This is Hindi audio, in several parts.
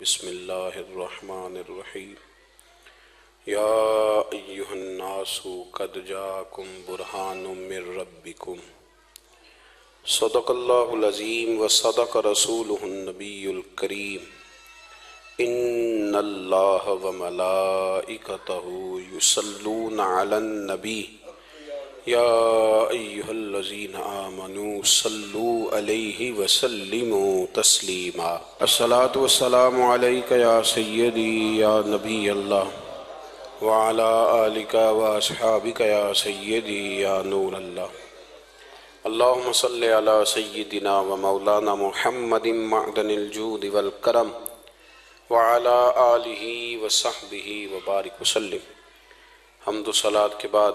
बिस्मिल्लाहिर्रहमानिर्रहीम। या अय्युहन्नासु क़द जाअकुम बुरहानुम मिर रब्बिकुम सदक़ल्लाहुल अज़ीम व सदक़ रसूलुहुन नबियुल करीम। इन्नल्लाह व मलाइकतहु युसल्लूना अलन नबी या अय्युहल्लज़ीना आमनू सल्लू अलैहि व सल्लिमू तस्लीमा। अस्सलातु वस्सलामु अलैका या सय्यदी या नबी अल्लाह व अला आलिका व अस्हाबिका या सय्यदी या नूर अल्लाह। अल्लाहुम्मा सल्लि अला सय्यदिना व मौलाना मुहम्मदिन मअदनिल जूद वल करम व अला आलिहि व सहबिहि व बारिक वसल्लिम। हम्द सलात के बाद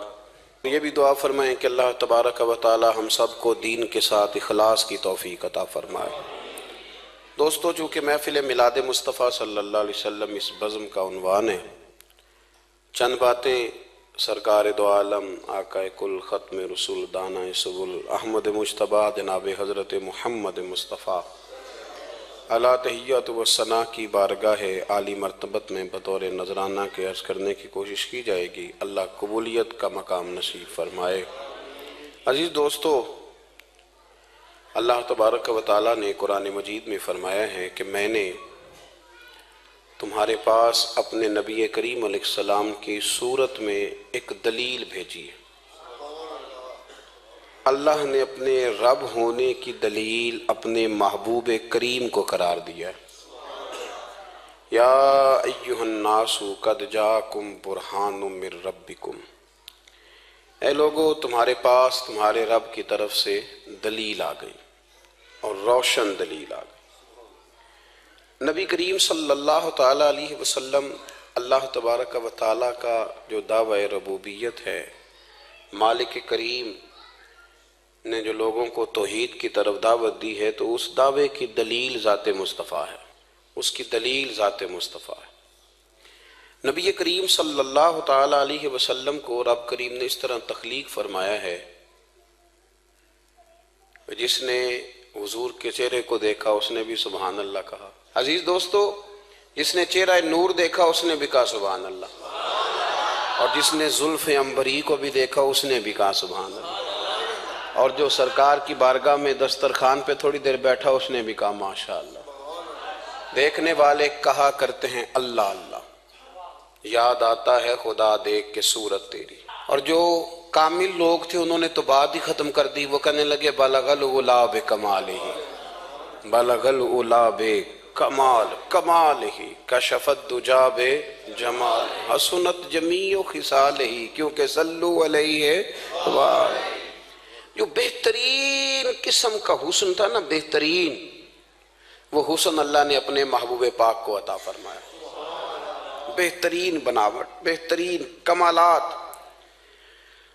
ये भी दुआ फरमाएं कि अल्लाह तबारक व तआला हम सब को दीन के साथ इखलास की तौफीक अता फरमाए। दोस्तों, चूँकि महफिल मिलाद मुस्तफ़ा सल्लल्लाहु अलैहि वसल्लम इस बज़्म का उन्वान है, चंद बातें सरकार दो आलम आकाए कुल ख़त्म रसूल दाना सुबुल अहमद मुज्तबा जनाब हज़रत मुहम्मद मुस्तफ़ा अला तहियत व सना की बारगाह आली मरतबत में बतौर नजराना के अर्ज़ करने की कोशिश की जाएगी। अल्लाह कबूलियत का मकाम नसीब फरमाए। अजीज़ दोस्तों, अल्लाह तबारक व तआला ने कुरान मजीद में फरमाया है कि मैंने तुम्हारे पास अपने नबी करीम अलैहिस्सलाम की सूरत में एक दलील भेजी है। अल्लाह ने अपने रब होने की दलील अपने महबूब करीम को करार दिया। या अय्युहन्नासु क़द जाअकुम बुरहानुम मिर रब्बिकुम, ऐ लोगो तुम्हारे पास तुम्हारे रब की तरफ से दलील आ गई और रोशन दलील आ गई। नबी करीम सल्लल्लाहु ताला अलैहि वसल्लम अल्लाह तबारक व तआला का जो दावा रबूबियत है, मालिक करीम ने जो लोगों को तौहीद की तरफ दावत दी है, तो उस दावे की दलील ज़ात मुस्तफ़ा है, उसकी दलील ज़ात मुस्तफ़ा है। नबी करीम सल्लल्लाहु ताला अलैहि वसल्लम को रब करीम ने इस तरह तख्लीक फरमाया है, जिसने हुजूर के चेहरे को देखा उसने भी सुभान अल्लाह कहा। अजीज दोस्तों, जिसने चेहरा नूर देखा उसने भी कहा सुभान अल्लाह, और जिसने जुल्फ़ अंबरी को भी देखा उसने भी कहा सुभान अल्लाह, और जो सरकार की बारगाह में दस्तरखान पे थोड़ी देर बैठा उसने भी कहा माशा अल्लाह। देखने वाले कहा करते हैं अल्लाह अल्लाह, याद आता है खुदा देख के सूरत तेरी। और जो कामिल लोग थे उन्होंने तो बात ही खत्म कर दी, वो कहने लगे बलगल उला बे कमाल ही, बलगल उला बे कमाल कमाल ही, कशफत दुजा बे जमाल, हसनत जमीओ खिसाल ही, क्योंकि सल्लू अलैहि है। जो बेहतरीन किस्म का हुस्न था ना, बेहतरीन, वो हुस्न अल्लाह ने अपने महबूब पाक को अता फरमाया। बेहतरीन बनावट, बेहतरीन कमालात।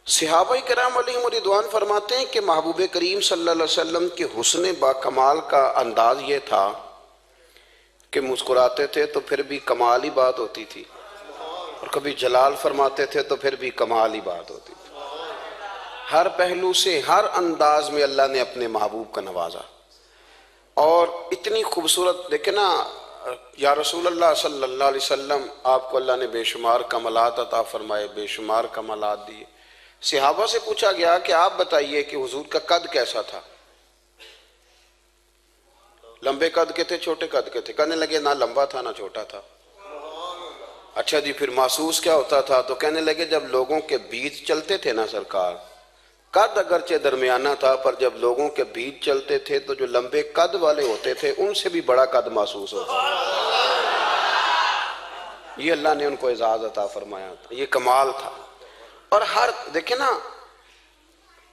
सहाबा किराम अलैहिम रिदवान फरमाते हैं कि महबूब करीम सल्लल्लाहु अलैहि वसल्लम के हुस्न बाकमाल का अंदाज ये था कि मुस्कुराते थे तो फिर भी कमाल ही बात होती थी, और कभी जलाल फरमाते थे तो फिर भी कमाल ही बात होती थी। हर पहलू से, हर अंदाज में अल्लाह ने अपने महबूब का नवाजा। और इतनी खूबसूरत, देखे ना या रसूल अल्लाह सल्लल्लाहु अलैहि वसल्लम, आपको अल्लाह ने बेशुमार कमालात अता फरमाए, बेशुमार कमालात दिए। सहाबा से पूछा गया कि आप बताइए कि हुजूर का कद कैसा था, लंबे कद के थे छोटे कद के थे? कहने लगे ना लंबा था ना छोटा था। अच्छा जी, फिर महसूस क्या होता था? तो कहने लगे जब लोगों के बीच चलते थे ना सरकार, कद अगरचे दरमियाना था, पर जब लोगों के बीच चलते थे तो जो लंबे कद वाले होते थे उनसे भी बड़ा कद महसूस होता। ये अल्लाह ने उनको एजाज अता फरमाया था, ये कमाल था। और हर देखे ना,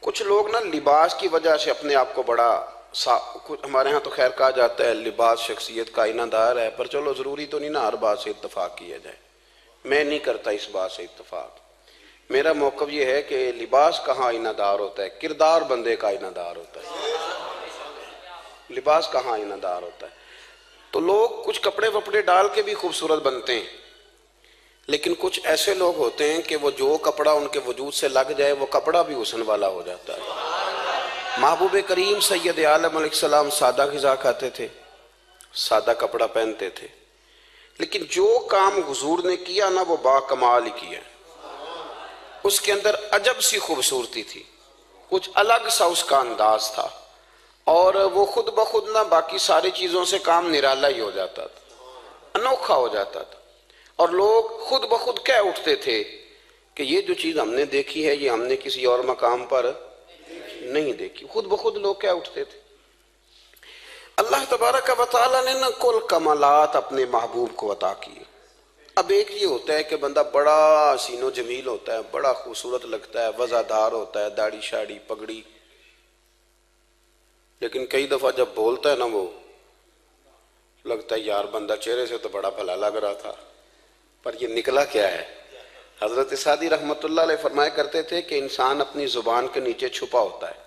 कुछ लोग ना लिबास की वजह से अपने आप को बड़ा कुछ, हमारे यहाँ तो खैर कहा जाता है लिबास शख्सियत का आईनादार है, पर चलो जरूरी तो नहीं ना हर बात से इत्तफाक किया जाए। मैं नहीं करता इस बात से इत्तफाक। मेरा मौक़िफ़ ये है कि लिबास कहाँ आईनादार होता है, किरदार बंदे का आईनादार होता है, लिबास कहाँ आईनादार होता है। तो लोग कुछ कपड़े वपड़े डाल के भी खूबसूरत बनते हैं, लेकिन कुछ ऐसे लोग होते हैं कि वो जो कपड़ा उनके वजूद से लग जाए वो कपड़ा भी हुस्न वाला हो जाता है। महबूब करीम सैयद आलम अलैहिस्सलाम सादा ग़िज़ा खाते थे, सादा कपड़ा पहनते थे, लेकिन जो काम हुजूर ने किया ना वो बाकमाल ही किया। उसके अंदर अजब सी खूबसूरती थी, कुछ अलग सा उसका अंदाज था, और वो खुद ब खुद ना बाकी सारी चीजों से काम निराला ही हो जाता था, अनोखा हो जाता था। और लोग खुद ब खुद कह उठते थे कि ये जो चीज हमने देखी है ये हमने किसी और मकाम पर नहीं देखी। खुद ब खुद लोग कह उठते थे। अल्लाह तबारक व तआला ने न कुल कमालात अपने महबूब को अता किए। अब एक ये होता है कि बंदा बड़ा हसीनो जमील होता है, बड़ा खूबसूरत लगता है, वजादार होता है, दाढ़ी शाड़ी पगड़ी, लेकिन कई दफा जब बोलता है ना वो लगता है यार बंदा चेहरे से तो बड़ा भला लग रहा था, पर ये निकला क्या है। हजरत सादी रहमतुल्लाह अलैह फरमाया करते थे कि इंसान अपनी जुबान के नीचे छुपा होता है,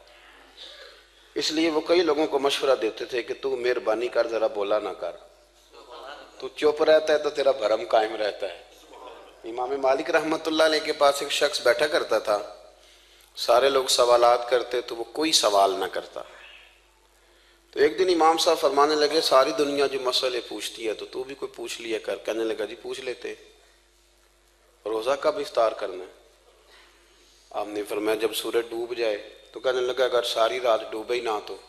इसलिए वो कई लोगों को मशवरा देते थे कि तू मेहरबानी कर जरा बोला ना कर, तू चुप रहता है तो तेरा भरम कायम रहता है। इमाम मालिक रहमतुल्लाह अलैह के पास एक शख्स बैठा करता था, सारे लोग सवालात करते तो वो कोई सवाल ना करता। तो एक दिन इमाम साहब फरमाने लगे सारी दुनिया जो मसले पूछती है तो तू भी कोई पूछ लिया कर। कहने लगा जी पूछ लेते। रोजा कब इफ्तार करना है? आपने फरमाया जब सूरज डूब जाए। तो कहने लगा अगर सारी रात डूबे ही ना तो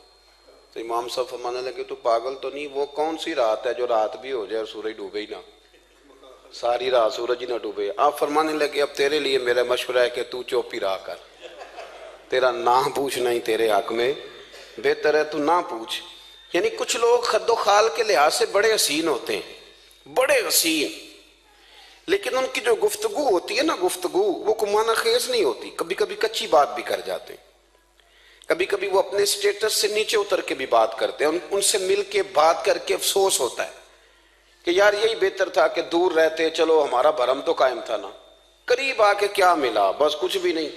इमाम साहब फरमाने लगे तो पागल तो नहीं, वो कौन सी रात है जो रात भी हो जाए और सूरज डूबे ही ना, सारी रात सूरज ही ना डूबे। आप फरमाने लगे अब तेरे लिए मेरा मशवरा है कि तू चुप ही रहा कर, तेरा ना पूछना ही तेरे हक में बेहतर है, तू ना पूछ। यानी कुछ लोग खद्दो खाल के लिहाज से बड़े हसीन होते हैं, बड़े हसीन, लेकिन उनकी जो गुफ्तगू होती है ना, गुफ्तगू वो कुमाना खेज नहीं होती। कभी कभी कच्ची बात भी कर जाते हैं, कभी कभी वो अपने स्टेटस से नीचे उतर के भी बात करते हैं। उनसे मिल के बात करके अफसोस होता है कि यार यही बेहतर था कि दूर रहते, चलो हमारा भरम तो कायम था ना, करीब आके क्या मिला, बस कुछ भी नहीं।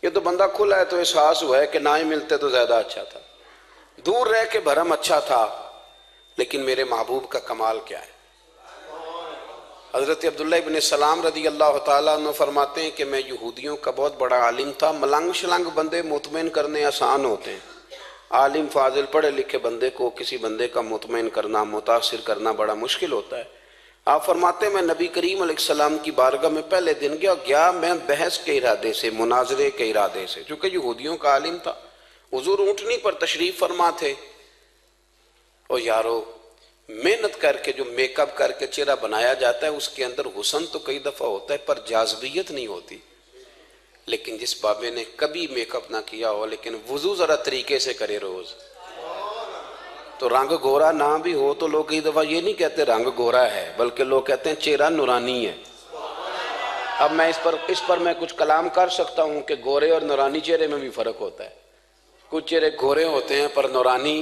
ये तो बंदा खुला है तो एहसास हुआ है कि ना ही मिलते तो ज्यादा अच्छा था, दूर रह के भरम अच्छा था। लेकिन मेरे महबूब का कमाल क्या है। हजरत अब्दुल्ला इब्न सलाम रदी अल्लाह तआला अन्हु फरमाते हैं कि मैं यहूदियों का बहुत बड़ा आलिम था। मलंग शलंग बंदे मुतमईन करने आसान होते हैं, आलिम फाजिल पढ़े लिखे बंदे को किसी बंदे का मुतमईन करना, मुतासिर करना बड़ा मुश्किल होता है। आप फरमाते हैं मैं नबी करीम अलैहिस्सलाम की बारगाह में पहले दिन गया मैं बहस के इरादे से, मुनाजरे के इरादे से, चूंकि यहूदियों का आलिम था। हुजूर ऊँटनी पर तशरीफ फरमा थे। और यारो मेहनत करके जो मेकअप करके चेहरा बनाया जाता है उसके अंदर हुस्न तो कई दफा होता है पर जाज़बियत नहीं होती। लेकिन जिस बाबे ने कभी मेकअप ना किया हो लेकिन वुजू जरा तरीके से करे रोज, तो रंग गोरा ना भी हो तो लोग कई दफा ये नहीं कहते रंग गोरा है, बल्कि लोग कहते हैं चेहरा नूरानी है। अब मैं इस पर मैं कुछ कलाम कर सकता हूं कि गोरे और नूरानी चेहरे में भी फर्क होता है। कुछ चेहरे गोरे होते हैं पर नूरानी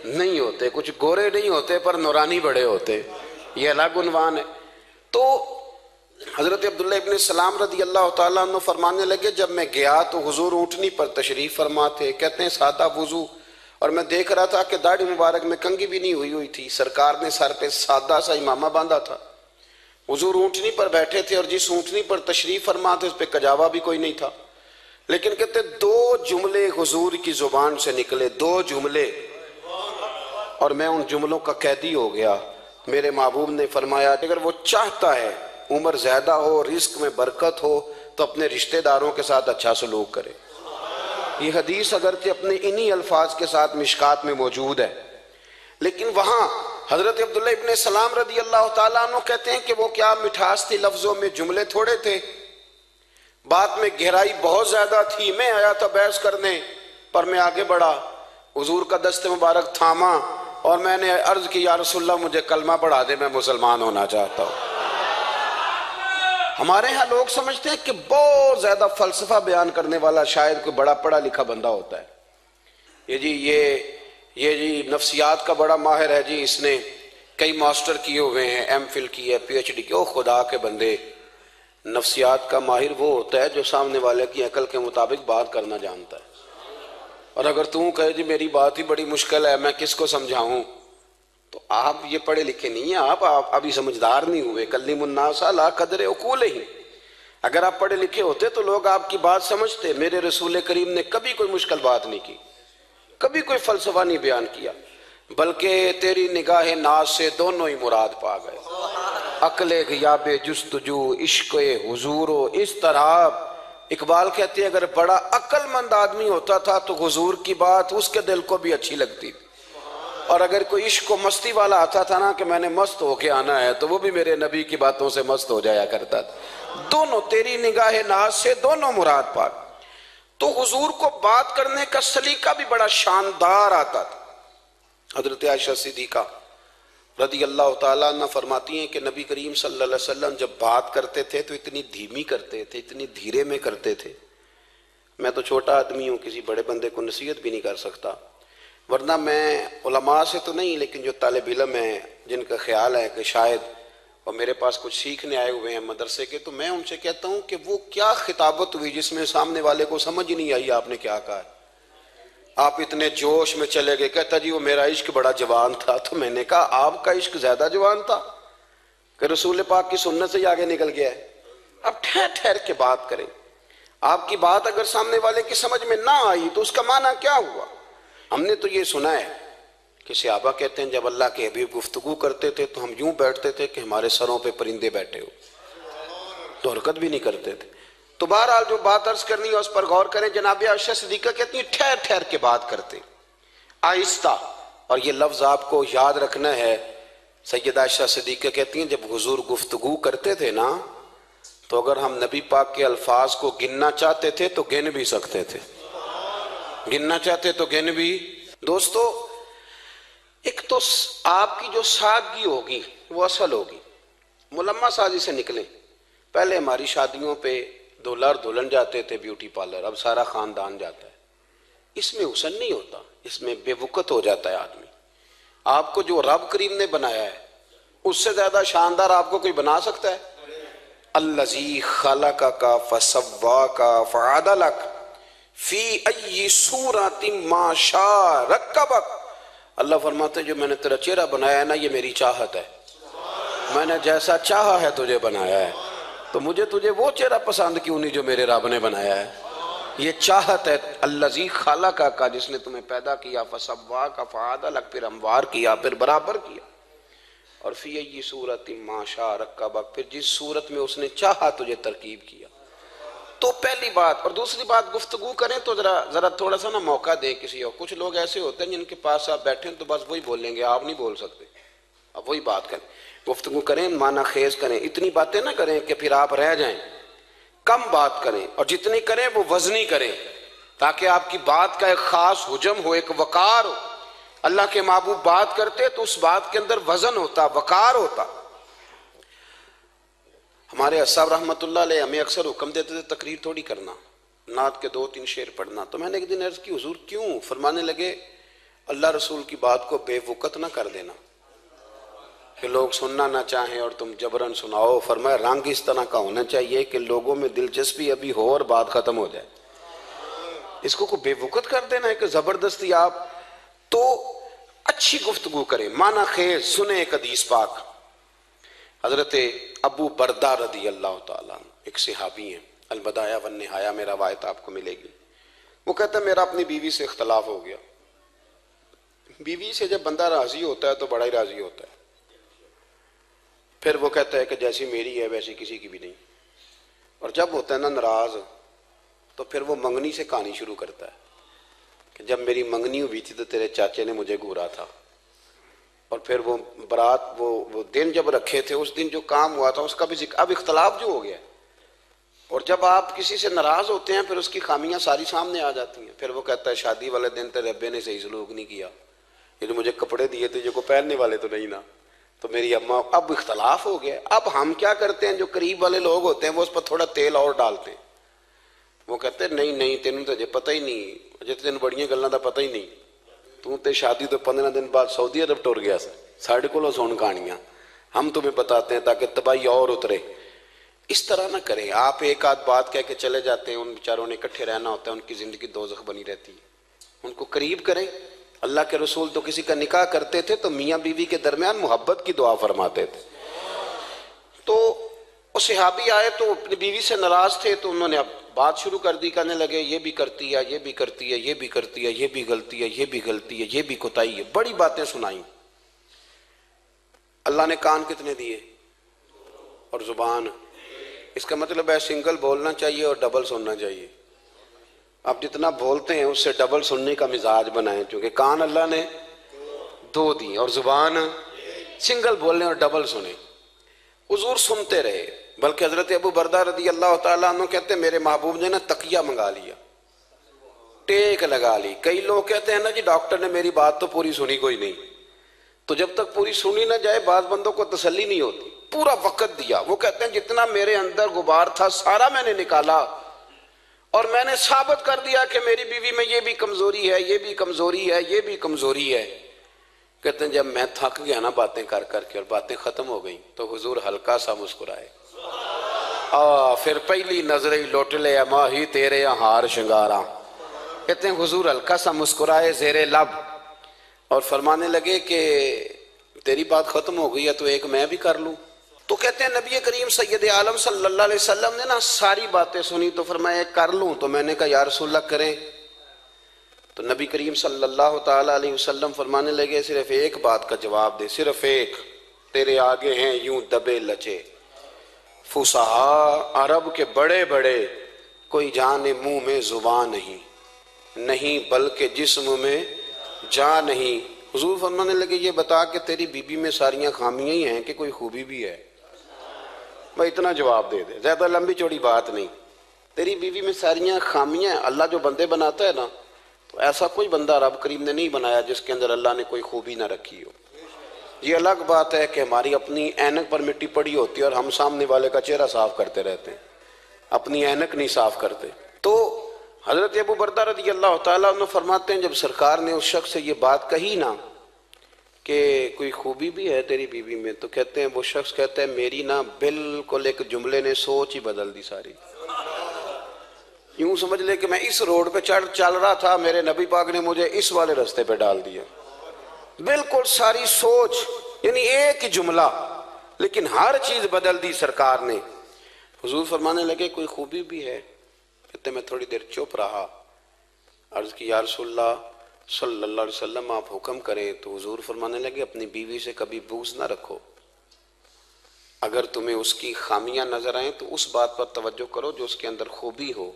नहीं होते, कुछ गोरे नहीं होते पर नूरानी बड़े होते, ये अलग उन्वान है। तो हजरत अब्दुल्ला इब्न सलाम रदी अल्लाह तआला अन्हु फरमाने लगे जब मैं गया तो हुजूर ऊँटनी पर तशरीफ फरमा थे, कहते हैं सादा वुजू, और मैं देख रहा था कि दाढ़ी मुबारक में कंघी भी नहीं हुई थी, सरकार ने सर पे सादा सा इमामा बांधा था। हुजूर ऊँटनी पर बैठे थे और जिस ऊँटनी पर तशरीफ फरमा थे उस पर कजावा भी कोई नहीं था। लेकिन कहते दो जुमले हुजूर की जुबान से निकले, दो जुमले, और मैं उन जुमलों का कैदी हो गया। मेरे महबूब ने फरमाया अगर वो चाहता है उम्र ज्यादा हो, रिस्क में बरकत हो, तो अपने रिश्तेदारों के साथ अच्छा सलूक करे। ये हदीस अगरचे अपने इन्हीं अल्फाज के साथ मिशकात में मौजूद है, लेकिन वहां हजरत अब्दुल्ला इब्न सलाम रदी अल्लाह तआला अन्हु कहते हैं कि वो क्या मिठास थी लफ्जों में, जुमले थोड़े थे, बात में गहराई बहुत ज्यादा थी। मैं आया था बहस करने, पर मैं आगे बढ़ा, हुजूर का दस्ते मुबारक थामा और मैंने अर्ज की या रसूलल्लाह मुझे कलमा पढ़ा दे, मैं मुसलमान होना चाहता हूँ। हमारे यहाँ लोग समझते हैं कि बहुत ज्यादा फलसफा बयान करने वाला शायद कोई बड़ा पढ़ा लिखा बंदा होता है, ये जी नफ्सियात का बड़ा माहिर है जी, इसने कई मास्टर किए हुए हैं, एमफिल की है, पीएचडी की। ओ खुदा के बंदे, नफ्सियात का माहिर वो होता है जो सामने वाले की अकल के मुताबिक बात करना जानता है। और अगर तू कहे जी मेरी बात ही बड़ी मुश्किल है, मैं किसको समझाऊं, तो आप ये पढ़े लिखे नहीं है, आप अभी समझदार नहीं हुए। कल्लिमुन्नासा ला कदरे उकूल ही। अगर आप पढ़े लिखे होते तो लोग आपकी बात समझते। मेरे रसूल करीम ने कभी कोई मुश्किल बात नहीं की, कभी कोई फलसफा नहीं बयान किया। बल्कि तेरी निगाह नाज से दोनों ही मुराद पा गए। अकले गियाबे जुस्तजू इश्क़ हुजूरो। इस तरह इकबाल कहते हैं अगर बड़ा अक्लमंद आदमी होता था तो हुजूर की बात उसके दिल को भी अच्छी लगती थी, और अगर कोई इश्क मस्ती वाला आता था ना कि मैंने मस्त होके आना है, तो वो भी मेरे नबी की बातों से मस्त हो जाया करता था। दोनों तेरी निगाह नाज से दोनों मुराद पा। तो हुजूर को बात करने का सलीका भी बड़ा शानदार आता था। हजरत आयशा सिद्दीका रदी अल्लाह ताला अन्हा फरमाती हैं कि नबी करीम सल्लल्लाहु अलैहि वसल्लम जब बात करते थे तो इतनी धीमी करते थे, इतनी धीरे में करते थे। मैं तो छोटा आदमी हूँ, किसी बड़े बंदे को नसीहत भी नहीं कर सकता, वरना मैं उलमा से तो नहीं, लेकिन जो तालिब इल्म है जिनका ख्याल है कि शायद और मेरे पास कुछ सीखने आए हुए हैं मदरसे के, तो मैं उनसे कहता हूँ कि वो क्या खिताबत हुई जिसमें सामने वाले को समझ ही नहीं आई आपने क्या कहा है। आप इतने जोश में चले गए, कहता जी वो मेरा इश्क बड़ा जवान था। तो मैंने कहा आपका इश्क ज्यादा जवान था कि रसूल पाक की सुन्नत से ही आगे निकल गया है। अब ठहर ठहर के बात करें। आपकी बात अगर सामने वाले की समझ में ना आई तो उसका माना क्या हुआ। हमने तो ये सुना है कि सहाबा कहते हैं जब अल्लाह के हबीब गुफ्तगू करते थे तो हम यूं बैठते थे कि हमारे सरों पे परिंदे बैठे हो, तो हरकत भी नहीं करते थे। तो बहरहाल जो बात अर्ज करनी है उस पर गौर करें। जनाब आयशा सिद्दीका कहती है ठहर ठहर के बात करते, आहिस्ता। और ये लफ्ज आपको याद रखना है। सैयदा आयशा सिद्दीका कहती हैं जब हुजूर गुफ्तगू करते थे ना, तो अगर हम नबी पाक के अल्फाज को गिनना चाहते थे तो गिन भी सकते थे, गिनना चाहते तो गिन भी। दोस्तों, एक तो आपकी जो सादगी होगी वो असल होगी। मुलम्मा साजी से निकले। पहले हमारी शादियों पे दूल्हा और दुल्हन जाते थे ब्यूटी पार्लर, अब सारा खानदान जाता है। इसमें हुसन नहीं होता, इसमें बेवकूत हो जाता है आदमी। आपको जो रब करीम ने बनाया है उससे ज्यादा शानदार आपको कोई बना सकता है? अल्लज़ी खलक़का फसव्वाका फ़अदलक फी अय्यि सूरतिन मा शा रक्कबक। अल्लाह फरमाते जो मैंने तेरा चेहरा बनाया है ना, ये मेरी चाहत है। मैंने जैसा चाहा है तुझे बनाया है, तो मुझे तुझे वो चेहरा पसंद क्यों नहीं जो मेरे रब ने बनाया है। ये चाहत है। अल्लज़ी खलक़का, जिसने तुम्हें पैदा किया, फसव्वाका फ़अदलक, फिर हमवार किया, फिर बराबर किया। और फी अय्यि सूरतिन मा शा रक्कबक, फिर जिस सूरत में उसने चाहा तुझे तरकीब किया। तो पहली बात। और दूसरी बात, गुफ्तगू करें तो जरा थोड़ा सा ना मौका दें किसी और। कुछ लोग ऐसे होते हैं जिनके पास आप बैठे तो बस वही बोलेंगे, आप नहीं बोल सकते। अब वही बात करें, गुफ्तगू करें, माना खेज करें। इतनी बातें ना करें कि फिर आप रह जाएं। कम बात करें, और जितनी करें वो वजनी करें, ताकि आपकी बात का एक खास हुजम हो, एक वकार हो। अल्लाह के महबूब बात करते तो उस बात के अंदर वजन होता, वकार होता। हमारे अस्साब रहमतुल्लाह अलैह हमें अक्सर हुक्म देते थे तकरीर थोड़ी करना, नात के 2-3 शेर पढ़ना। तो मैंने एक दिन अर्ज की हुजूर क्यों? फरमाने लगे अल्लाह रसूल की बात को बेवकत ना कर देना कि लोग सुनना ना चाहें और तुम जबरन सुनाओ। फरमाया रंग इस तरह का होना चाहिए कि लोगों में दिलचस्पी अभी हो और बात खत्म हो जाए। इसको को बेवकत कर देना है कि जबरदस्ती आप। तो अच्छी गुफ्तगू करें, माना खेज सुने। एक हदीस पाक हजरत अबू बरदा रदी अल्लाह ताला एक सहाबी हैं, अलबदाया वन निहाया में रवायत आपको मिलेगी। वो कहता है मेरा अपनी बीवी से इख्तलाफ हो गया। बीवी से जब बंदा राजी होता है तो बड़ा ही राजी होता है। फिर वो कहता है कि जैसी मेरी है वैसी किसी की भी नहीं। और जब होता है ना नाराज, तो फिर वो मंगनी से कहानी शुरू करता है कि जब मेरी मंगनी हुई थी तो तेरे चाचे ने मुझे घूरा था। और फिर वो बारात वो दिन जब रखे थे उस दिन जो काम हुआ था उसका भी जिक्र। अब इख्तलाफ जो हो गया, और जब आप किसी से नाराज होते हैं फिर उसकी खामियां सारी सामने आ जाती हैं। फिर वो कहता है शादी वाले दिन तेरे रब्बे ने सही सलूक नहीं किया, ये जो मुझे कपड़े दिए थे जो को पहनने वाले तो नहीं ना, तो मेरी अम्मा। अब इख्तलाफ हो गया। अब हम क्या करते हैं, जो करीब वाले लोग होते हैं वो उस पर थोड़ा तेल और डालते हैं। वो कहते हैं नहीं नहीं तेन तो अजे पता ही नहीं, अजे तेन बड़ियां गल्लां दा पता ही नहीं, तू तो शादी तो 15 दिन बाद सऊदी अरब टुर गया साढ़े को सुन कहानियां, हम तुम्हें बताते हैं ताकि तबाही और उतरे। इस तरह ना करें। आप एक आध बात कह के चले जाते हैं, उन बेचारों ने इकट्ठे रहना होता है, उनकी जिंदगी दोज़ख बनी रहती है। उनको करीब करें। अल्लाह के रसूल तो किसी का निकाह करते थे तो मियाँ बीवी के दरमियान मोहब्बत की दुआ फरमाते थे। तो वो सहाबी आए तो अपनी बीवी से नाराज थे, तो उन्होंने अब बात शुरू कर दी, कहने लगे ये भी करती है, ये भी करती है, ये भी करती है, ये भी गलती है, ये भी गलती है, ये भी कोताही है, बड़ी बातें सुनाई। अल्लाह ने कान कितने दिए और जुबान। इसका मतलब है सिंगल बोलना चाहिए और डबल सुनना चाहिए। आप जितना बोलते हैं उससे डबल सुनने का मिजाज बनाएं, क्योंकि कान अल्लाह ने दो दी और जुबान सिंगल बोलने और डबल सुने। हुजूर सुनते रहे, बल्कि हजरत अबू बरदा रदी अल्लाह तआला अन्हु कहते हैं मेरे महबूब ने ना तकिया मंगा लिया, टेक लगा ली। कई लोग कहते हैं ना जी डॉक्टर ने मेरी बात तो पूरी सुनी कोई नहीं, तो जब तक पूरी सुनी ना जाए बाज बंदों को तसल्ली नहीं होती। पूरा वक्त दिया। वो कहते हैं जितना मेरे अंदर गुबार था सारा मैंने निकाला और मैंने साबित कर दिया कि मेरी बीवी में ये भी कमजोरी है, ये भी कमजोरी है, ये भी कमजोरी है। कहते हैं जब मैं थक गया ना बातें कर करके और बातें खत्म हो गई तो हुजूर हल्का सा मुस्कुराए, फिर पहली नजर ही लौट ले माही तेरे हार श्रृंगारा। कहते हैं हुजूर हल्का सा मुस्कुराए जेरे लब और फरमाने लगे कि तेरी बात खत्म हो गई है तो एक मैं भी कर लूं। तो कहते हैं नबी करीम सैयद आलम सल्लल्लाहु अलैहि वसल्लम ने ना सारी बातें सुनी तो फरमाया कर लूं, तो मैंने कहा या रसूलल्लाह करें। तो नबी करीम सल्लल्लाहु ताला अलैहि वसल्लम फरमाने लगे सिर्फ एक बात का जवाब दे, सिर्फ एक, तेरे आगे हैं यूं दबे लचे फुसहा अरब के बड़े बड़े, कोई जाने मुंह में जुबान नहीं, नहीं बल्कि जिस्म में जा नहीं। हुजूर फरमाने लगे ये बता कि तेरी बीबी में सारियां खामियां ही हैं कि कोई खूबी भी है? भाई इतना जवाब दे दे, ज्यादा लंबी चौड़ी बात नहीं। तेरी बीवी में सारियां खामियां हैं। अल्लाह जो बंदे बनाता है ना, तो ऐसा कोई बंदा रब करीम ने नहीं बनाया जिसके अंदर अल्लाह ने कोई खूबी ना रखी हो। ये अलग बात है कि हमारी अपनी ऐनक पर मिट्टी पड़ी होती है और हम सामने वाले का चेहरा साफ करते रहते हैं, अपनी ऐनक नहीं साफ करते। तो हजरत अबू बरदा रज़ी अल्लाह तआला अन्हु फरमाते हैं जब सरकार ने उस शख्स से ये बात कही ना कि कोई खूबी भी है तेरी बीवी में, तो कहते हैं वो शख्स कहता है मेरी ना बिल्कुल एक जुमले ने सोच ही बदल दी सारी। यूं समझ ले कि मैं इस रोड पे चल रहा था, मेरे नबी पाक ने मुझे इस वाले रास्ते पे डाल दिया। बिल्कुल सारी सोच, यानी एक ही जुमला, लेकिन हर चीज बदल दी सरकार ने। हुजूर फरमाने लगे कोई खूबी भी है? कहते मैं थोड़ी देर चुप रहा, अर्ज की या रसूलल्लाह सल्लल्लाहु अलैहि वसल्लम आप हुक्म करें। तो हुजूर फरमाने लगे अपनी बीवी से कभी बुग़्ज़ ना रखो, अगर तुम्हें उसकी खामियां नजर आए तो उस बात पर तवज्जो करो जो उसके अंदर खूबी हो।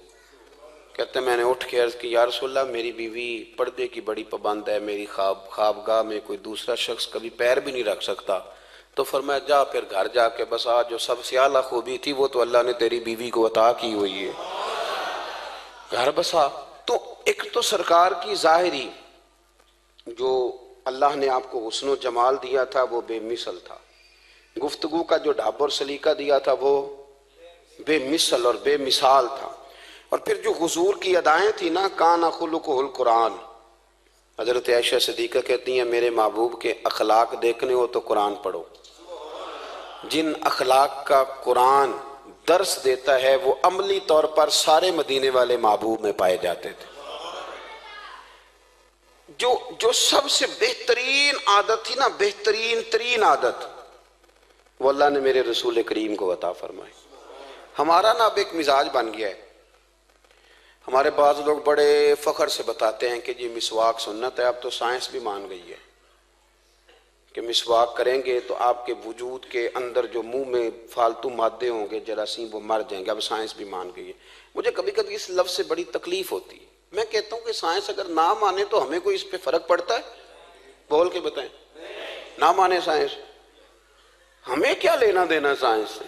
कहते मैंने उठ के अर्ज की या रसूलल्लाह मेरी बीवी पर्दे की बड़ी पाबंद है, मेरी ख्वाबगाह में कोई दूसरा शख्स कभी पैर भी नहीं रख सकता। तो फरमाया जा फिर घर जाके बस आज जो सबसे आला खूबी थी वो तो अल्लाह ने तेरी बीवी को अता की हुई है, घर बसा। तो एक तो सरकार की जाहिरी जो अल्लाह ने आपको हुस्न जमाल दिया था वो बेमिसल था, गुफ्तगू का जो ढाब और सलीका दिया था वो बेमिसल और बेमिसाल था। और फिर जो हुजूर की अदाएं थी ना, काना खुलुकुहुल कुरान। हजरत आयशा सिद्दीक़ा कहती हैं मेरे महबूब के अखलाक देखने हो तो कुरान पढ़ो। जिन अखलाक का कुरान दर्स देता है वो अमली तौर पर सारे मदीने वाले महबूब में पाए जाते थे। जो सबसे बेहतरीन आदत थी ना, बेहतरीन तरीन आदत, वो अल्लाह ने मेरे रसूल करीम को अता फरमाई। हमारा ना अब एक मिजाज बन गया है, हमारे पास लोग बड़े फख्र से बताते हैं कि जी मिसवाक सुन्नत है। अब तो साइंस भी मान गई है कि मिसवाक करेंगे तो आपके वजूद के अंदर जो मुंह में फालतू मादे होंगे जरासीम वो मर जाएंगे। अब साइंस भी मान गई है। मुझे कभी कभी इस लफ्ज़ से बड़ी तकलीफ होती है। मैं कहता हूँ कि साइंस अगर ना माने तो हमें कोई इस पे फर्क पड़ता है? बोल के बताएं। ना माने साइंस, हमें क्या लेना देना साइंस से?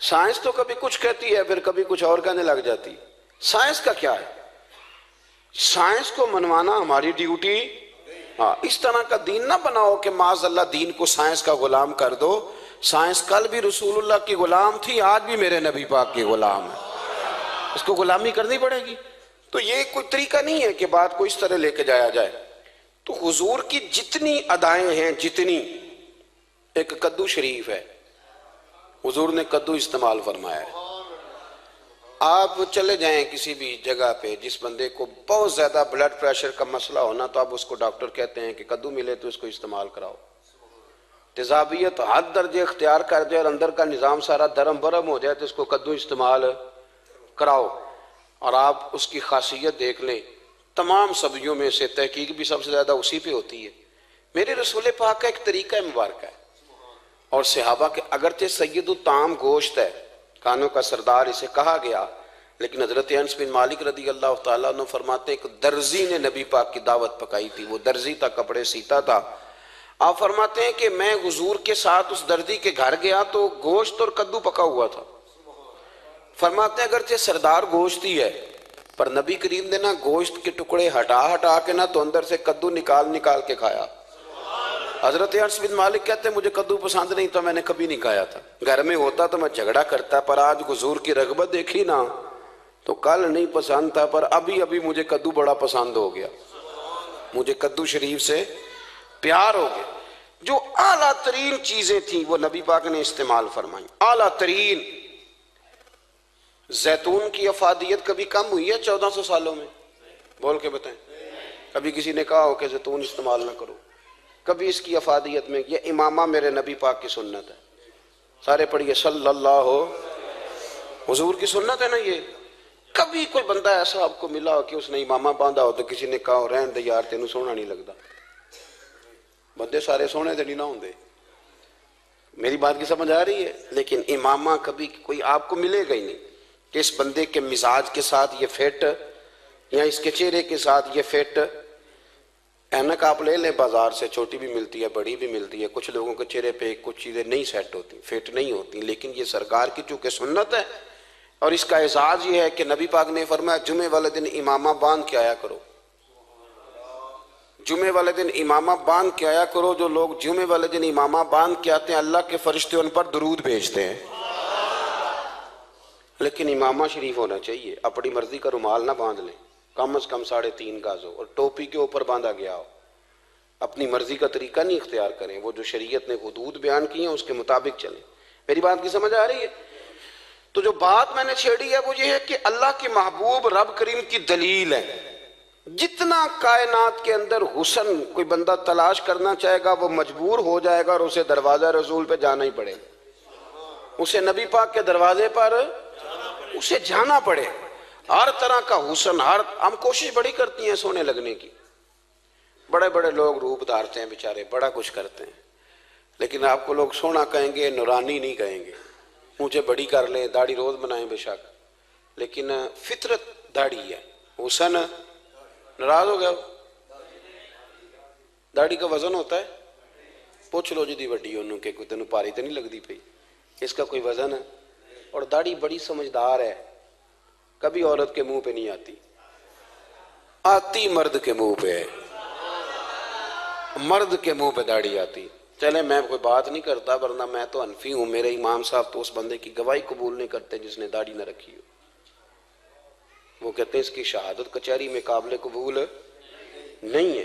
साइंस तो कभी कुछ कहती है फिर कभी कुछ और कहने लग जाती है। साइंस का क्या है? साइंस को मनवाना हमारी ड्यूटी। हाँ, इस तरह का दीन ना बनाओ कि माज़अल्लाह दीन को साइंस का गुलाम कर दो। साइंस कल भी रसूलुल्लाह की गुलाम थी, आज भी मेरे नबी पाक की गुलाम है, इसको गुलामी करनी पड़ेगी। तो ये कोई तरीका नहीं है कि बात को इस तरह लेके जाया जाए। तो हुजूर की जितनी अदाएं हैं, जितनी, एक कद्दू शरीफ है, हुजूर ने कद्दू इस्तेमाल फरमाया है। आप चले जाएं किसी भी जगह पे, जिस बंदे को बहुत ज्यादा ब्लड प्रेशर का मसला हो ना, तो आप उसको डॉक्टर कहते हैं कि कद्दू मिले तो इसको इस्तेमाल कराओ, तेजाबियत हद दर्जे इख्तियार कर जाए और अंदर का निज़ाम सारा धर्म बरम हो जाए तो इसको कद्दू इस्तेमाल कराओ। और आप उसकी खासियत देख लें, तमाम सब्जियों में से तहकीक भी सबसे ज़्यादा उसी पे होती है। मेरे रसूल पाक का एक तरीका मुबारक है और सहाबा के, अगरचे सैयदुत ताम गोश्त है, कानों का सरदार इसे कहा गया, लेकिन हजरत अनस बिन मालिक रदी अल्लाह तआला अन्हु फरमाते एक दर्जी ने नबी पाक की दावत पकाई थी। वो दर्जी था, कपड़े सीता था। आप फरमाते हैं कि मैं हुजूर के साथ उस दर्जी के घर गया तो गोश्त और कद्दू पका हुआ था। फरमाते हैं अगरचे सरदार गोश्त ही है, पर नबी करीम ने ना गोश्त के टुकड़े हटा हटा के ना तो अंदर से कद्दू निकाल निकाल के खाया। हजरत अनस बिन मालिक कहते हैं मुझे कद्दू पसंद नहीं था, मैंने कभी नहीं खाया था। घर में होता तो मैं झगड़ा करता, पर आज हुजूर की रगबत देखी ना तो कल नहीं पसंद था, पर अभी अभी मुझे कद्दू बड़ा पसंद हो गया। मुझे कद्दू शरीफ से प्यार हो गया। जो आला तरीन चीजें थी वो नबी पाक ने इस्तेमाल फरमाई, आला तरीन। जैतून की अफादियत कभी कम हुई है 1400 सालों में? बोल के बताएं, कभी किसी ने कहा हो कि जैतून इस्तेमाल ना करो? कभी इसकी अफादियत में, ये इमामा मेरे नबी पाक की सुन्नत है। सारे पढ़िए सल्लल्लाहु, हुजूर की सुन्नत है ना ये। कभी कोई बंदा ऐसा आपको मिला हो कि उसने इमामा बांधा हो तो किसी ने कहा रहन दे यार तेनू सोहना नहीं लगता? बंदे सारे सोहने तो नहीं ना होंगे। मेरी बात की समझ आ रही है? लेकिन इमामा कभी कोई आपको मिलेगा ही नहीं कि इस बंदे के मिजाज के साथ ये फिट या इसके चेहरे के साथ ये फिट। ऐनक आप ले लें बाजार से, छोटी भी मिलती है बड़ी भी मिलती है। कुछ लोगों के चेहरे पे कुछ चीजें नहीं सेट होती, फिट नहीं होती, लेकिन ये सरकार की चूंकि सुन्नत है और इसका एजाज ये है कि नबी पाक ने फरमाया जुमे वाले दिन इमामा बांध के आया करो। जुमे वाले दिन इमामा बांध के आया करो। जो लोग जुमे वाले दिन इमामा बांध के आते हैं अल्लाह के फरिश्ते उन पर दरूद भेजते हैं। लेकिन इमामा शरीफ होना चाहिए, अपनी मर्जी का रुमाल ना बांध लें, कम से कम 3.5 गज हो और टोपी के ऊपर बांधा गया हो। अपनी मर्जी का तरीका नहीं इख्तियार करें, वो जो शरीयत ने हुदूद बयान की है उसके मुताबिक चलें। मेरी बात की समझ आ रही है? तो जो बात मैंने छेड़ी है वो ये है कि अल्लाह के महबूब रब करीम की दलील है। जितना कायनात के अंदर हुस्न कोई बंदा तलाश करना चाहेगा वो मजबूर हो जाएगा और उसे दरवाजा रसूल पे जाना ही पड़ेगा, उसे नबी पाक के दरवाजे पर उसे जाना पड़े। हर तरह का हुस्न, हर हम कोशिश बड़ी करती हैं सोने लगने की, बड़े बड़े लोग रूप धारते हैं बेचारे, बड़ा कुछ करते हैं, लेकिन आपको लोग सोना कहेंगे, नूरानी नहीं कहेंगे। मुझे बड़ी कर लें, दाढ़ी रोज बनाएं बेशक, लेकिन फितरत दाढ़ी है, हुस्न नाराज हो गया। दाढ़ी का वजन होता है, पूछ लो जी वड्डी ओनू के कोई तेन भारी तो नहीं लगती पई, इसका कोई वजन है। और दाढ़ी बड़ी समझदार है, कभी औरत के मुंह पे नहीं आती, आती मर्द के मुंह पे है, मर्द के मुंह पे दाढ़ी आती। चले मैं कोई बात नहीं करता, वरना मैं तो अनफी हूं। मेरे इमाम साहब तो उस बंदे की गवाही कबूल नहीं करते जिसने दाढ़ी न रखी हो। वो कहते हैं इसकी शहादत कचहरी में काबिल कबूल नहीं है,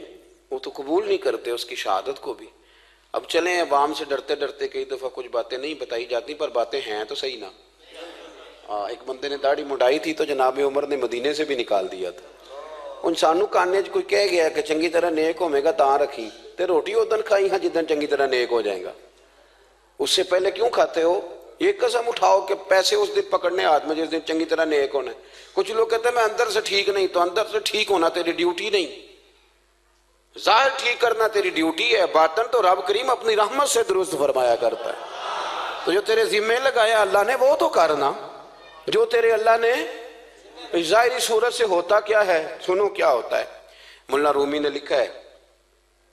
वो तो कबूल नहीं करते उसकी शहादत को भी। अब चलें, अवाम से डरते डरते कई दफ़ा कुछ बातें नहीं बताई जाती, पर बातें हैं तो सही ना। एक बंदे ने दाढ़ी मुंडाई थी तो जनाब उमर ने मदीने से भी निकाल दिया था। उन सानू काने कोई कह गया कि चंगी तरह नेक होवेगा तां रखी, ते रोटी उदन खाई हाँ जिदन चंगी तरह नेक हो जाएगा। उससे पहले क्यों खाते हो? ये कसम उठाओ कि पैसे उस दिन पकड़ने हाथ में जिस दिन चंगी तरह नेक होना है। कुछ लोग कहते हैं मैं अंदर से ठीक नहीं, तो अंदर से ठीक होना तेरी ड्यूटी नहीं, जाहिर ठीक करना तेरी ड्यूटी है, बातन तो रब करीम अपनी रहमत से दुरुस्त फरमाया करता है। तो जो तेरे जिम्मे लगाया अल्लाह ने वो तो करना, जो तेरे अल्लाह ने जाहिरी सूरत से होता क्या है सुनो क्या होता है। मुल्ला रूमी ने लिखा है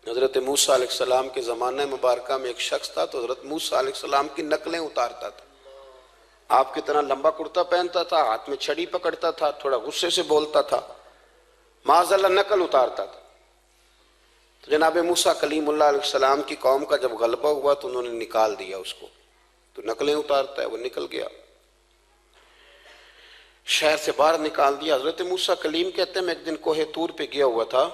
हजरत मूसा अलैहिस्सलाम के ज़माने मुबारक में एक शख्स था, तो हजरत मूसा अलैहिस्सलाम की नकलें उतारता था। आपकी तरह लंबा कुर्ता पहनता था, हाथ में छड़ी पकड़ता था, थोड़ा गुस्से से बोलता था, माज़अल्लाह नकल उतारता था। तो जनाब मूसा कलीमुल्लाह अलैहिस्सलाम की कौम का जब गलबा हुआ तो उन्होंने निकाल दिया उसको, तो नकलें उतारता है, वो निकल गया, शहर से बाहर निकाल दिया। हजरत मूसा कलीम कहते हैं मैं एक दिन कोहे तूर पे गया हुआ था,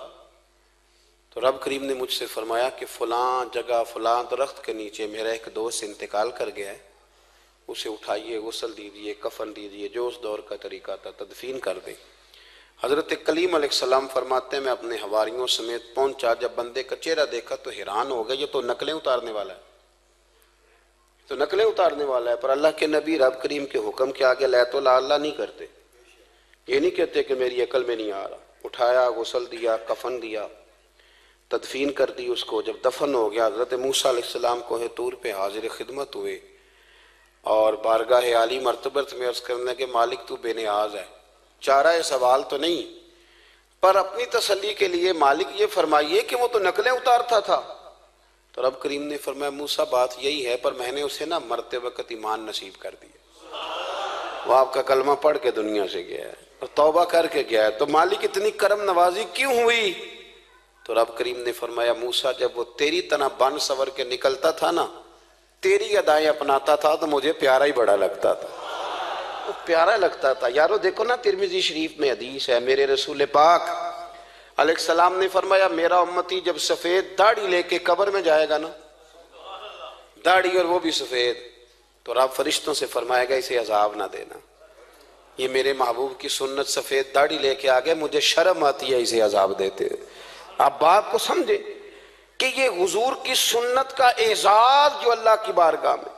तो रब करीम ने मुझसे फरमाया कि फलां जगह फलां दरख्त के नीचे मेरा एक दोस्त इंतकाल कर गया है, उसे उठाइए, गुस्ल दीजिए, कफन दीजिए, जो उस दौर का तरीका था, तदफीन कर दे। हजरत कलीम अलैहिस्सलाम फरमाते हैं मैं अपने हवारियों समेत पहुंचा, जब बंदे का चेहरा देखा तो हैरान हो गया, ये तो नकलें उतारने वाला है। तो नकलें उतारने वाला है। पर अल्लाह के नबी रब करीम के हुक्म के आगे ला तो ला अल्लाह नहीं करते। ये नहीं कहते कि मेरी अकल में नहीं आ रहा। उठाया, गुसल दिया, कफन दिया, तदफीन कर दी उसको। जब दफन हो गया, हज़रत मूसा अलैहिस्सलाम को है तूर पे हाजिर खिदमत हुए और बारगाह आली मर्तबत में अर्ज़ करने के मालिक तू बेनियाज है, चारा सवाल तो नहीं। पर अपनी तसल्ली के लिए मालिक ये फरमाइए कि वो तो नकलें उतारता था। तो रब करीम ने फरमाया मूसा बात यही है, पर मैंने उसे ना मरते वक्त ईमान नसीब कर दिया। वो आपका कलमा पढ़ के दुनिया से गया है और तौबा करके गया है। तो मालिक इतनी करम नवाजी क्यों हुई? तो रब करीम ने फरमाया मूसा जब वो तेरी तरह बन सवर के निकलता था ना, तेरी अदाएं अपनाता था तो मुझे प्यारा ही बड़ा लगता था, वो प्यारा लगता था। यारो देखो ना, तिरमिज़ी शरीफ में हदीस है, मेरे रसूल पाक अलैहिस्सलाम ने फरमाया मेरा उम्मती जब सफेद दाढ़ी लेके कब्र में जाएगा ना, दाढ़ी और वो भी सफेद, तो रब फरिश्तों से फरमाएगा इसे अजाब ना देना, ये मेरे महबूब की सुन्नत सफेद दाढ़ी लेके आ गए, मुझे शर्म आती है इसे अजाब देते। आप बात को समझे कि ये हुजूर की सुन्नत का एजाज जो अल्लाह की बारगाह में,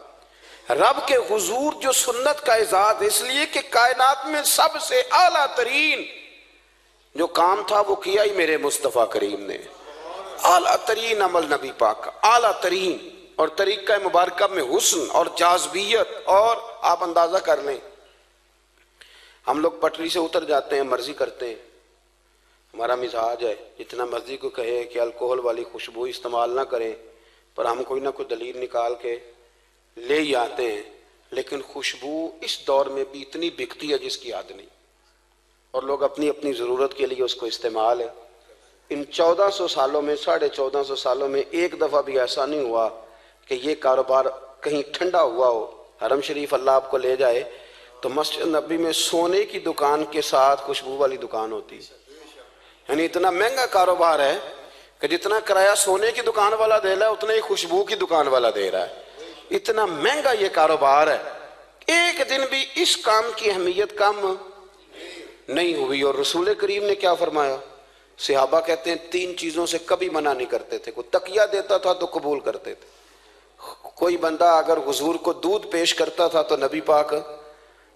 रब के हुजूर जो सुन्नत का एजाज, इसलिए कि कायनात में सबसे आला तरीन जो काम था वो किया ही मेरे मुस्तफ़ा करीम ने। आला तरीन अमल नबी पाक का, आला तरीन, और तरीक़ा मुबारका में हुस्न और जाज़बियत। और आप अंदाजा कर लें, हम लोग पटरी से उतर जाते हैं, मर्जी करते हैं, हमारा मिजाज है जितना मर्जी को कहे कि अल्कोहल वाली खुशबू इस्तेमाल ना करें, पर हम कोई ना कोई दलील निकाल के ले ही आते हैं। लेकिन खुशबू इस दौर में भी इतनी बिकती है जिसकी याद नहीं, और लोग अपनी अपनी ज़रूरत के लिए उसको इस्तेमाल है। इन 1400 सालों में, 1450 सालों में एक दफ़ा भी ऐसा नहीं हुआ कि ये कारोबार कहीं ठंडा हुआ हो। हरम शरीफ अल्लाह आपको ले जाए तो मस्जिद नबी में सोने की दुकान के साथ खुशबू वाली दुकान होती है। यानी इतना महंगा कारोबार है कि जितना किराया सोने की दुकान वाला दे रहा है उतना ही खुशबू की दुकान वाला दे रहा है। इतना महंगा ये कारोबार है, एक दिन भी इस काम की अहमियत कम नहीं हुई। और रसूल करीम ने क्या फरमाया, सहाबा कहते हैं 3 चीज़ों से कभी मना नहीं करते थे। कोई तकिया देता था तो कबूल करते थे, कोई बंदा अगर हुजूर को दूध पेश करता था तो नबी पाक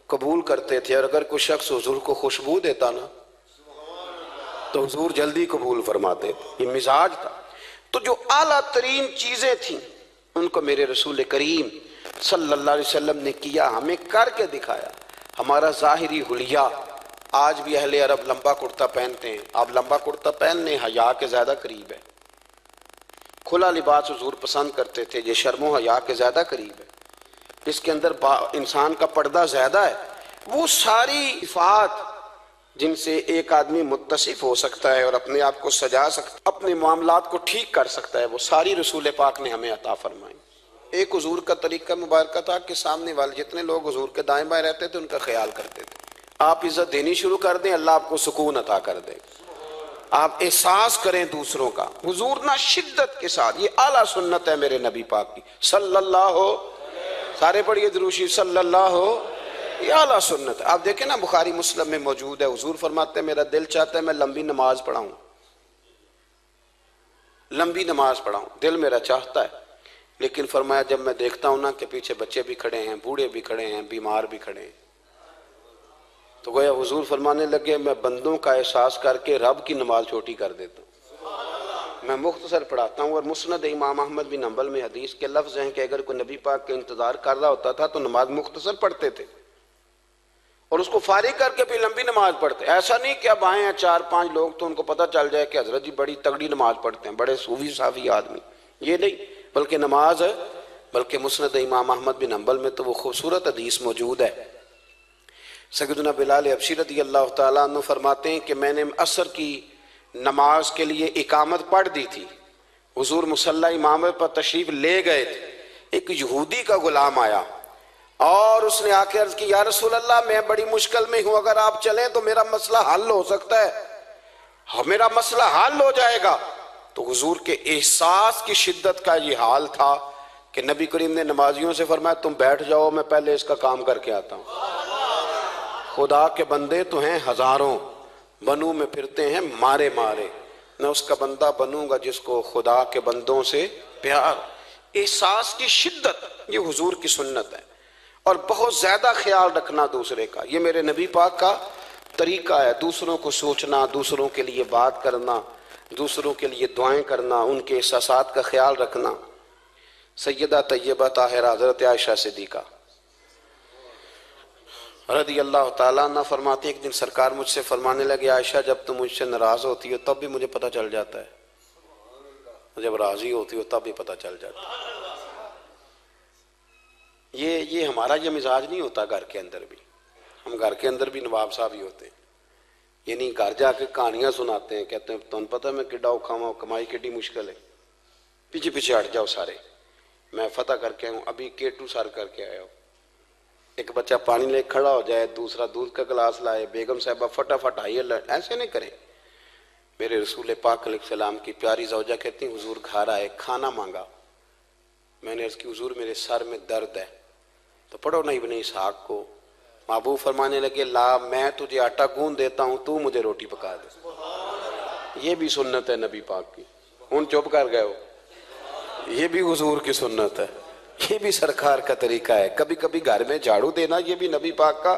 कबूल करते थे, और अगर कोई शख्स हुजूर को खुशबू देता ना तो हुजूर जल्दी कबूल फरमाते थे। ये मिजाज था। तो जो आला तरीन चीज़ें थीं उनको मेरे रसूल करीम सल्लल्लाहु अलैहि वसल्लम ने किया, हमें करके दिखाया। हमारा ज़ाहिरी हुलिया, आज भी अहले अरब लंबा कुर्ता पहनते हैं, आप लंबा कुर्ता पहनने हया के ज़्यादा करीब है। खुला लिबास हुजूर पसंद करते थे, ये शर्मो हया के ज़्यादा करीब है, इसके अंदर इंसान का पर्दा ज़्यादा है। वो सारी इफ़ात जिनसे एक आदमी मुत्तसिफ हो सकता है और अपने आप को सजा सकता, अपने मामलात को ठीक कर सकता है, वो सारी रसूल पाक ने हमें अता फरमाई। एक हुजूर का तरीका मुबारक था कि सामने वाले जितने लोग हुजूर के दाएं बाएं रहते थे उनका ख्याल करते थे। आप इज्जत देनी शुरू कर दें, अल्लाह आपको सुकून अता कर दे। आप एहसास करें दूसरों का, हुजूर ना शिद्दत के साथ, ये आला सुन्नत है मेरे नबी पाक की सल्लल्लाहु, सारे पढ़िए दुरूशी सल्लल्लाहु, ये आला सुन्नत है। आप देखें ना बुखारी मुस्लिम में मौजूद है, हुजूर फरमाते हैं मेरा दिल चाहता है मैं लंबी नमाज पढ़ाऊं, लंबी नमाज पढ़ाऊं, दिल मेरा चाहता है। लेकिन फरमाया जब मैं देखता हूं ना कि पीछे बच्चे भी खड़े हैं, बूढ़े भी खड़े हैं, बीमार भी खड़े हैं, तो गोया हुजूर फरमाने लगे मैं बंदों का एहसास करके रब की नमाज छोटी कर देता हूँ, मैं मुख्तसर पढ़ाता हूँ। और मुस्नद इमाम अहमद बिन हंबल में हदीस के लफ्ज़ हैं कि अगर कोई नबी पाक के इंतज़ार कर रहा होता था तो नमाज मुख्तसर पढ़ते थे और उसको फारिग करके भी लंबी नमाज पढ़ते। ऐसा नहीं कि अब आए हैं 4-5 लोग तो उनको पता चल जाए कि हजरत जी बड़ी तगड़ी नमाज पढ़ते हैं, बड़े सूफी साफी आदमी, ये नहीं, बल्कि नमाज है। बल्कि मुस्नद इमाम अहमद बिन हंबल में तो वो खूबसूरत हदीस मौजूद है। सैयदना बिलाल हबशी रज़ियल्लाहु तआला अन्हु फरमाते हैं कि मैंने असर की नमाज के लिए इकामत पढ़ दी थी, हुजूर मुसल्ला इमाम पर तशरीफ ले गए थे, एक यहूदी का गुलाम आया और उसने आके अर्ज की या रसूल अल्लाह मैं बड़ी मुश्किल में हूं, अगर आप चलें तो मेरा मसला हल हो सकता है, मेरा मसला हल हो जाएगा। तो हुजूर के एहसास की शिद्दत का ये हाल था कि नबी करीम ने नमाजियों से फरमाया तुम बैठ जाओ, मैं पहले इसका काम करके आता हूँ। खुदा के बंदे तो हैं हजारों, बनू में फिरते हैं मारे मारे, मैं उसका बंदा बनूंगा जिसको खुदा के बंदों से प्यार। एहसास की शिद्दत, ये हुजूर की सुन्नत है। और बहुत ज्यादा ख्याल रखना दूसरे का, ये मेरे नबी पाक का तरीका है। दूसरों को सोचना, दूसरों के लिए बात करना, दूसरों के लिए दुआएं करना, उनके एहसासात का ख्याल रखना। सैयदा तैयबा ताहिरा हजरत आयशा सिद्दीका रज़ी अल्लाह ताला अन्हा फरमाती, एक दिन सरकार मुझसे फरमाने लगे, आयशा जब तुम मुझसे नाराज होती हो तब भी मुझे पता चल जाता है, जब राजी होती हो तब भी पता चल जाता है। ये हमारा ये मिजाज नहीं होता घर के अंदर भी। हम घर के अंदर भी नवाब साहब ही होते हैं। ये नहीं घर जाके कहानियां सुनाते हैं, कहते हैं तुम पता मैं किड्डा औखा कमाई किड्डी मुश्किल है, पीछे पीछे हट जाओ सारे, मैं फतह करके आऊँ, अभी K2 सर करके आया हूँ। एक बच्चा पानी ले खड़ा हो जाए, दूसरा दूध का गिलास लाए, बेगम साहबा फटाफट आइए, ऐसे नहीं करें। मेरे रसूल पाक अलैहिस्सलाम की प्यारी ज़ौजा कहती हुजूर घर आए, खाना मांगा, मैंने अर्ज़ की हुजूर मेरे सर में दर्द है, तो पढ़ो ना इब्ने इसहाक को। महबूब फरमाने लगे, ला मैं तुझे आटा गूंद देता हूँ, तू मुझे रोटी पका दे। ये भी सुन्नत है नबी पाक की। उन चुप कर गए हो, ये भी हुजूर की सुन्नत है, ये भी सरकार का तरीका है। कभी कभी घर में झाड़ू देना, ये भी नबी पाक का।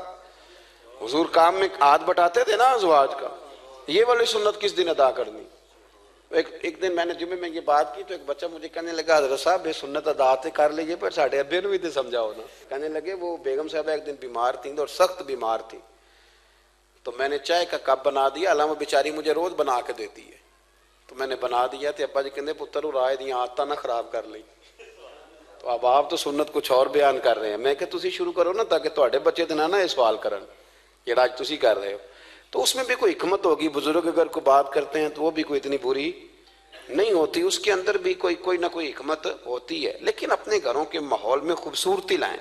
हुजूर काम में हाथ बटाते थे ना अज़वाज का, ये वाली सुन्नत किस दिन अदा करनी। एक दिन मैंने जुमे में ये बात की तो एक बच्चा मुझे कहने लगा, हज़रत साहब ये सुन्नत अदा तो कर लीजिए पर साढ़े अब्बे ने भी तो समझाओ ना। कहने लगे वो बेगम साहब एक दिन बीमार थी और सख्त बीमार थी, तो मैंने चाय का कप बना दिया, अल्लाह वो बेचारी मुझे रोज बना के देती है, तो मैंने बना दिया। तो अब्बा जी कहते पुत्र राय दी आदत ना खराब कर ली। तो अब आप तो सुन्नत कुछ और बयान कर रहे हैं। मैं क्या तुसी शुरू करो ना, ताकि तुहाडे बच्चे तो ना ये सवाल करन जेड़ा अज तुसी कर रहे हो। तो उसमें भी कोई हिकमत होगी। बुजुर्ग अगर कोई बात करते हैं तो वो भी कोई इतनी बुरी नहीं होती, उसके अंदर भी कोई ना कोई हिकमत होती है। लेकिन अपने घरों के माहौल में खूबसूरती लाएं,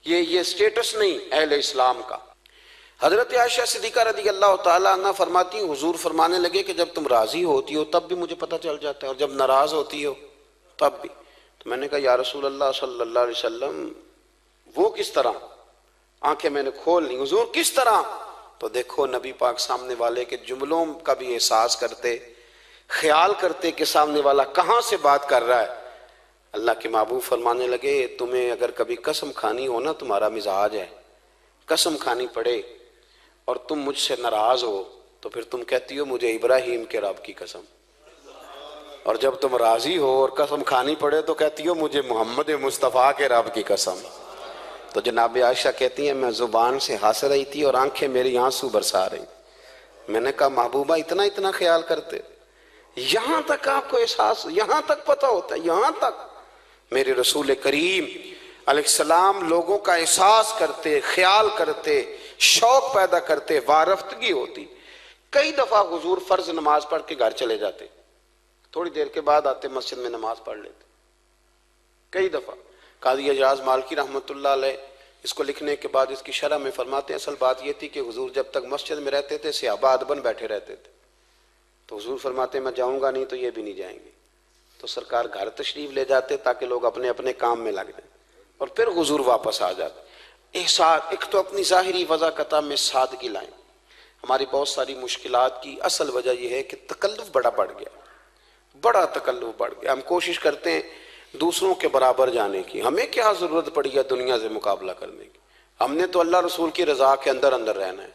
ये स्टेटस नहीं अहले इस्लाम का। हजरत आयशा सिद्दीका रज़ी अल्लाह ताला अन्हा फरमाती, हुजूर फरमाने लगे कि जब तुम राजी होती हो तब भी मुझे पता चल जाता है, और जब नाराज होती हो तब भी। तो मैंने कहा या रसूल अल्लाह सल्लल्लाहु अलैहि वसल्लम वो किस तरह? आंखें मैंने खोल ली, हुजूर किस तरह? तो देखो नबी पाक सामने वाले के जुमलों का भी एहसास करते, ख्याल करते कि सामने वाला कहाँ से बात कर रहा है। अल्लाह के महबूब फरमाने लगे, तुम्हें अगर कभी कसम खानी हो ना, तुम्हारा मिजाज है, कसम खानी पड़े और तुम मुझसे नाराज हो तो फिर तुम कहती हो मुझे इब्राहिम के रब की कसम, और जब तुम राजी हो और कसम खानी पड़े तो कहती हो मुझे मोहम्मद मुस्तफ़ा के रब की कसम। तो जनाब आयशा कहती हैं मैं जुबान से हंस रही थी और आंखें मेरी आंसू बरसा रही। मैंने कहा महबूबा इतना इतना ख्याल करते, यहां तक आपको एहसास, यहां तक पता होता है, यहां तक मेरे रसूल करीम अलैहिस्सलाम लोगों का एहसास करते, ख्याल करते, शौक पैदा करते, वारफ्तगी होती। कई दफा हुजूर फर्ज नमाज पढ़ के घर चले जाते, थोड़ी देर के बाद आते मस्जिद में नमाज पढ़ लेते। कई दफा काजी एजाज मालकी रहमतुल्लाह अलैह इसको लिखने के बाद इसकी शरह में फरमाते हैं, असल बात यह थी कि हुजूर जब तक मस्जिद में रहते थे सहाबा अदबन बैठे रहते थे, तो हुजूर फरमाते मैं जाऊंगा नहीं तो ये भी नहीं जाएंगे। तो सरकार घर तशरीफ ले जाते ताकि लोग अपने अपने काम में लग जाए और फिर हुजूर वापस आ जाते। एक तो अपनी जाहिरी वज़ाकता में सादगी लाएं। हमारी बहुत सारी मुश्किलात की असल वजह यह है कि तकल्लुफ बड़ा बढ़ गया, बड़ा तकल्लुफ बढ़ गया। हम कोशिश करते हैं दूसरों के बराबर जाने की, हमें क्या जरूरत पड़ी है दुनिया से मुकाबला करने की। हमने तो अल्लाह रसूल की रजा के अंदर अंदर रहना है।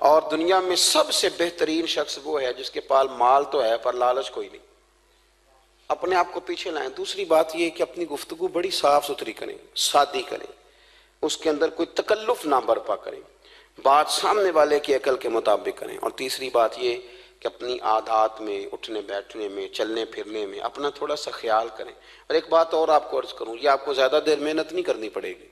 और दुनिया में सबसे बेहतरीन शख्स वो है जिसके पास माल तो है पर लालच कोई नहीं। अपने आप को पीछे लाएं। दूसरी बात यह कि अपनी गुफ्तगू बड़ी साफ सुथरी करें, सादी करें, उसके अंदर कोई तकल्लुफ ना बरपा करें, बात सामने वाले की अकल के मुताबिक करें। और तीसरी बात यह कि अपनी आदत में, उठने बैठने में, चलने फिरने में अपना थोड़ा सा ख्याल करें। और एक बात और आपको अर्ज करूं, ये आपको ज्यादा देर मेहनत नहीं करनी पड़ेगी।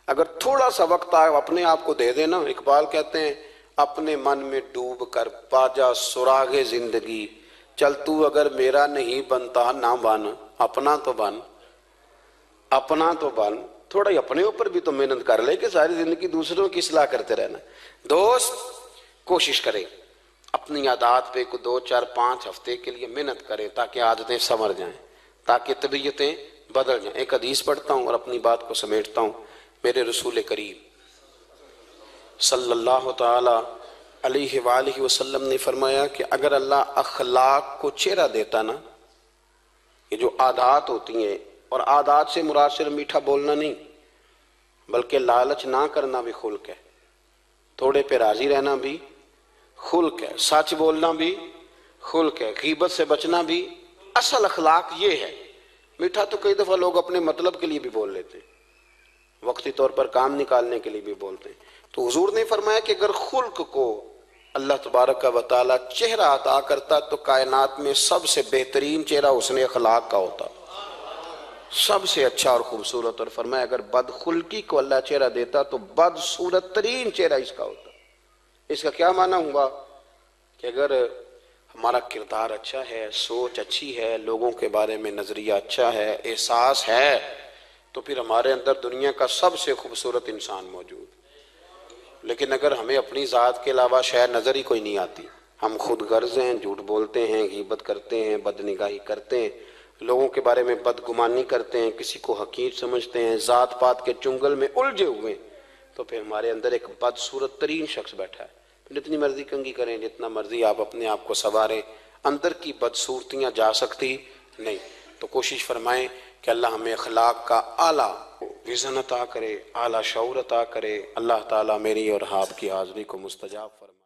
अगर थोड़ा सा वक्त आप अपने आप को दे देना, इकबाल कहते हैं अपने मन में डूब कर पाजा सुरागे जिंदगी, चल तू अगर मेरा नहीं बनता ना बन, अपना तो बन, अपना तो बन। थोड़ा ही अपने ऊपर भी तो मेहनत कर ले कि सारी जिंदगी दूसरों की इस्लाह करते रहना। दोस्त कोशिश करें अपनी आदत पे को 2, 4, 5 हफ्ते के लिए मेहनत करें ताकि आदतें संवर जाएं, ताकि तबीयतें बदल जाएं। एक हदीस पढ़ता हूँ और अपनी बात को समेटता हूँ। मेरे रसूल करीम सल्लल्लाहु ताला अलैहि वसल्लम ने फरमाया कि अगर अल्लाह अखलाक को चेहरा देता ना ये जो आदात होती हैं, और आदात से मुराद सिर्फ मीठा बोलना नहीं, बल्कि लालच ना करना भी खुल्क है, थोड़े पे राजी रहना भी खुल्क है, सच बोलना भी खुल्क है, गीबत से बचना भी। असल अखलाक ये है। मीठा तो कई दफा लोग अपने मतलब के लिए भी बोल लेते हैं, वक्ती तौर पर काम निकालने के लिए भी बोलते हैं। तो हुजूर ने फरमाया कि अगर खुल्क को अल्लाह तबारक व तआला चेहरा अता करता तो कायनात में सबसे बेहतरीन चेहरा उसने अखलाक का होता, सबसे अच्छा और खूबसूरत। और फरमाया अगर बदखुल्की को अल्लाह चेहरा देता तो बदसूरत तरीन चेहरा इसका होता। इसका क्या माना हुआ कि अगर हमारा किरदार अच्छा है, सोच अच्छी है, लोगों के बारे में नजरिया अच्छा है, एहसास है, तो फिर हमारे अंदर दुनिया का सबसे खूबसूरत इंसान मौजूद। लेकिन अगर हमें अपनी ज़ात के अलावा शायद नज़र ही कोई नहीं आती, हम खुद गर्ज हैं, झूठ बोलते हैं, गीबत करते हैं, बदनिगाही करते हैं, लोगों के बारे में बदगुमानी करते हैं, किसी को हकीर समझते हैं, ज़ात पात के चुंगल में उलझे हुए, तो फिर हमारे अंदर एक बदसूरत तरीन शख्स बैठा है। जितनी मर्जी कंगी करें, जितना मर्जी आप अपने आप को संवारें, अंदर की बदसूरतियाँ जा सकती नहीं। तो कोशिश फरमाएं कि अल्लाह हमें अखलाक का आला विज़न अता करे, आला शऊर अता करे। अल्लाह ताला मेरी और आपकी हाज़री को मुस्तजाब फरमाए।